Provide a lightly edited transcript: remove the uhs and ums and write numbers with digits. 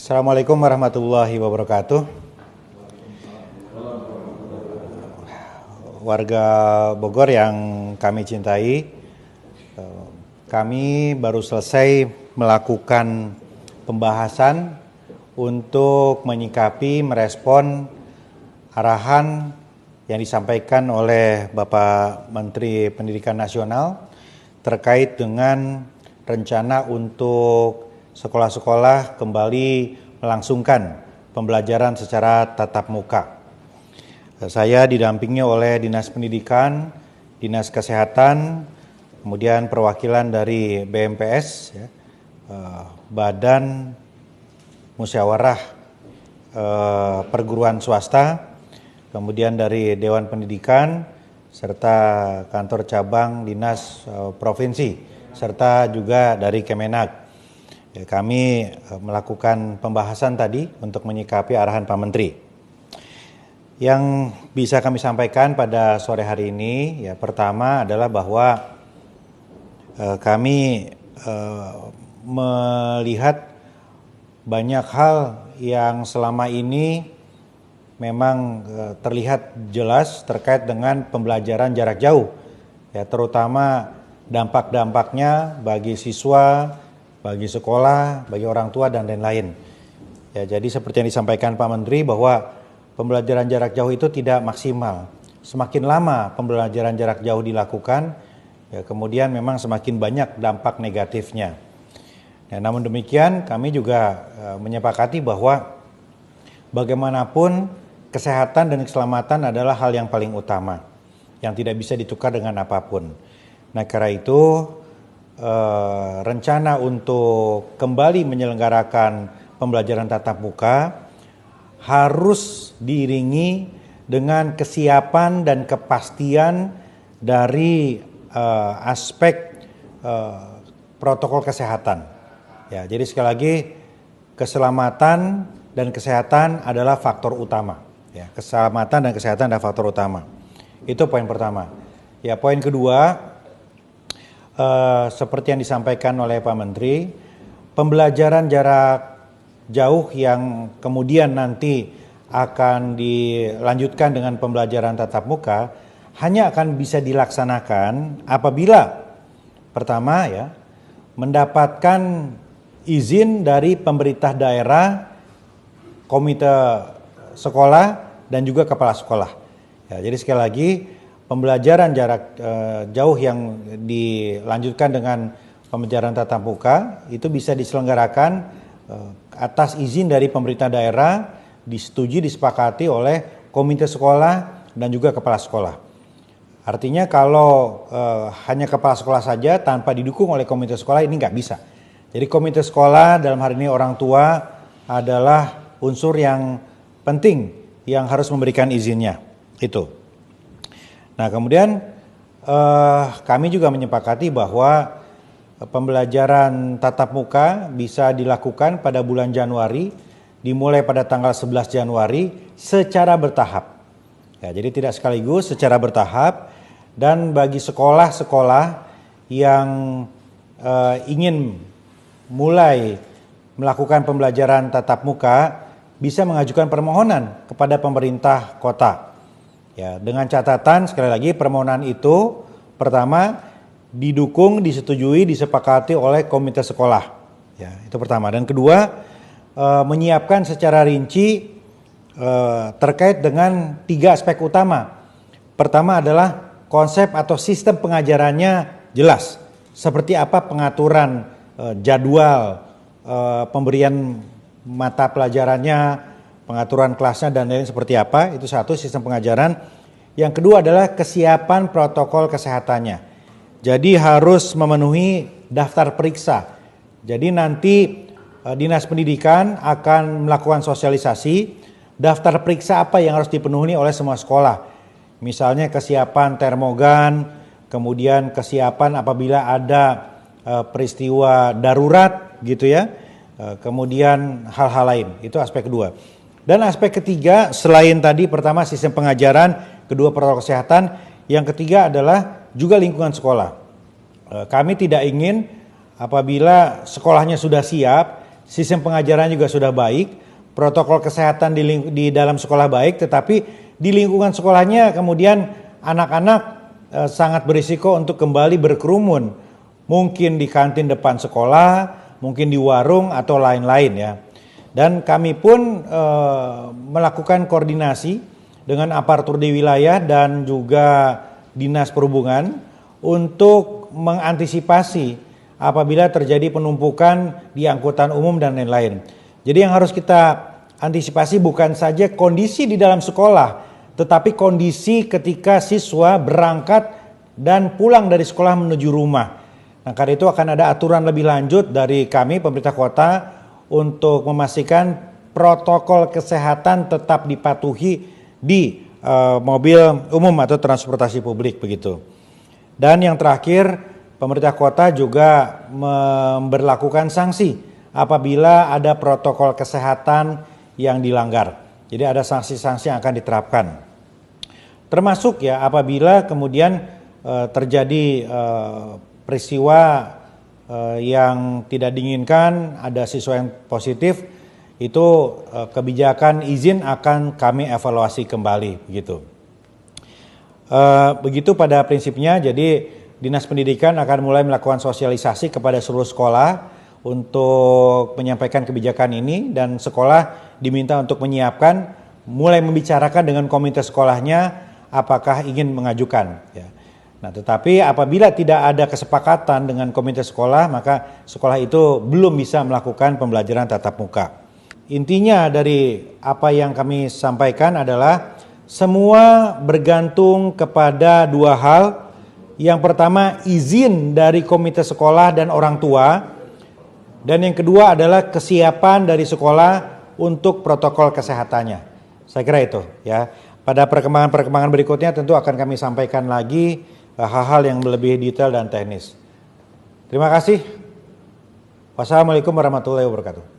Assalamualaikum warahmatullahi wabarakatuh. Warga Bogor yang kami cintai, kami baru selesai melakukan pembahasan untuk menyikapi, merespon arahan yang disampaikan oleh Bapak Menteri Pendidikan Nasional terkait dengan rencana untuk sekolah-sekolah kembali melangsungkan pembelajaran secara tatap muka. Saya didampingi oleh Dinas Pendidikan, Dinas Kesehatan, kemudian perwakilan dari BMPS, Badan Musyawarah Perguruan Swasta, kemudian dari Dewan Pendidikan, serta kantor cabang Dinas Provinsi, serta juga dari Kemenak. Kami melakukan pembahasan tadi untuk menyikapi arahan Pak Menteri. Yang bisa kami sampaikan pada sore hari ini, pertama adalah bahwa kami melihat banyak hal yang selama ini memang terlihat jelas terkait dengan pembelajaran jarak jauh, terutama dampak-dampaknya bagi siswa, bagi sekolah, bagi orang tua dan lain-lain. Jadi seperti yang disampaikan Pak Menteri bahwa pembelajaran jarak jauh itu tidak maksimal. Semakin lama pembelajaran jarak jauh dilakukan, kemudian memang semakin banyak dampak negatifnya. Namun demikian kami juga menyepakati bahwa bagaimanapun kesehatan dan keselamatan adalah hal yang paling utama, yang tidak bisa ditukar dengan apapun. Karena itu rencana untuk kembali menyelenggarakan pembelajaran tatap muka harus diiringi dengan kesiapan dan kepastian dari aspek protokol kesehatan. Jadi sekali lagi, keselamatan dan kesehatan adalah faktor utama. Keselamatan dan kesehatan adalah faktor utama. Itu poin pertama. Poin kedua, seperti yang disampaikan oleh Pak Menteri, pembelajaran jarak jauh yang kemudian nanti akan dilanjutkan dengan pembelajaran tatap muka hanya akan bisa dilaksanakan apabila pertama mendapatkan izin dari pemerintah daerah, komite sekolah dan juga kepala sekolah. Jadi sekali lagi, pembelajaran jarak jauh yang dilanjutkan dengan pembelajaran tatap muka itu bisa diselenggarakan atas izin dari pemerintah daerah, disetujui, disepakati oleh komite sekolah dan juga kepala sekolah. Artinya kalau hanya kepala sekolah saja tanpa didukung oleh komite sekolah ini nggak bisa. Jadi komite sekolah dalam hari ini orang tua adalah unsur yang penting yang harus memberikan izinnya itu. Kemudian kami juga menyepakati bahwa pembelajaran tatap muka bisa dilakukan pada bulan Januari, dimulai pada tanggal 11 Januari secara bertahap. Jadi tidak sekaligus, secara bertahap. Dan bagi sekolah-sekolah yang ingin mulai melakukan pembelajaran tatap muka bisa mengajukan permohonan kepada pemerintah kota. Dengan catatan sekali lagi permohonan itu pertama didukung, disetujui, disepakati oleh komite sekolah. Itu pertama. Dan kedua, menyiapkan secara rinci terkait dengan 3 aspek utama. Pertama adalah konsep atau sistem pengajarannya jelas. Seperti apa pengaturan jadwal pemberian mata pelajarannya, pengaturan kelasnya dan lain seperti apa, itu satu, sistem pengajaran. Yang kedua adalah kesiapan protokol kesehatannya. Jadi harus memenuhi daftar periksa. Jadi nanti Dinas Pendidikan akan melakukan sosialisasi daftar periksa apa yang harus dipenuhi oleh semua sekolah. Misalnya kesiapan termogan, kemudian kesiapan apabila ada peristiwa darurat gitu kemudian hal-hal lain. Itu aspek kedua. Dan aspek ketiga, selain tadi pertama sistem pengajaran, kedua protokol kesehatan, yang ketiga adalah juga lingkungan sekolah. Kami tidak ingin apabila sekolahnya sudah siap, sistem pengajaran juga sudah baik, protokol kesehatan di dalam sekolah baik, tetapi di lingkungan sekolahnya kemudian anak-anak sangat berisiko untuk kembali berkerumun, mungkin di kantin depan sekolah, mungkin di warung atau lain-lain ya. Dan kami pun melakukan koordinasi dengan aparatur di wilayah dan juga Dinas Perhubungan untuk mengantisipasi apabila terjadi penumpukan di angkutan umum dan lain-lain. Jadi yang harus kita antisipasi bukan saja kondisi di dalam sekolah, tetapi kondisi ketika siswa berangkat dan pulang dari sekolah menuju rumah. Nah, karena itu akan ada aturan lebih lanjut dari kami pemerintah kota untuk memastikan protokol kesehatan tetap dipatuhi di mobil umum atau transportasi publik begitu. Dan yang terakhir, pemerintah kota juga memberlakukan sanksi apabila ada protokol kesehatan yang dilanggar. Jadi ada sanksi-sanksi yang akan diterapkan. Termasuk ya apabila kemudian terjadi peristiwa yang tidak diinginkan, ada siswa yang positif, itu kebijakan izin akan kami evaluasi kembali begitu. Begitu pada prinsipnya. Jadi Dinas Pendidikan akan mulai melakukan sosialisasi kepada seluruh sekolah untuk menyampaikan kebijakan ini, dan sekolah diminta untuk menyiapkan, mulai membicarakan dengan komite sekolahnya apakah ingin mengajukan ya. Nah, tetapi apabila tidak ada kesepakatan dengan komite sekolah, maka sekolah itu belum bisa melakukan pembelajaran tatap muka. Intinya dari apa yang kami sampaikan adalah semua bergantung kepada dua hal. Yang pertama, izin dari komite sekolah dan orang tua. Dan yang kedua adalah kesiapan dari sekolah untuk protokol kesehatannya. Saya kira itu ya. Pada perkembangan berikutnya tentu akan kami sampaikan lagi hal-hal yang lebih detail dan teknis. Terima kasih. Wassalamualaikum warahmatullahi wabarakatuh.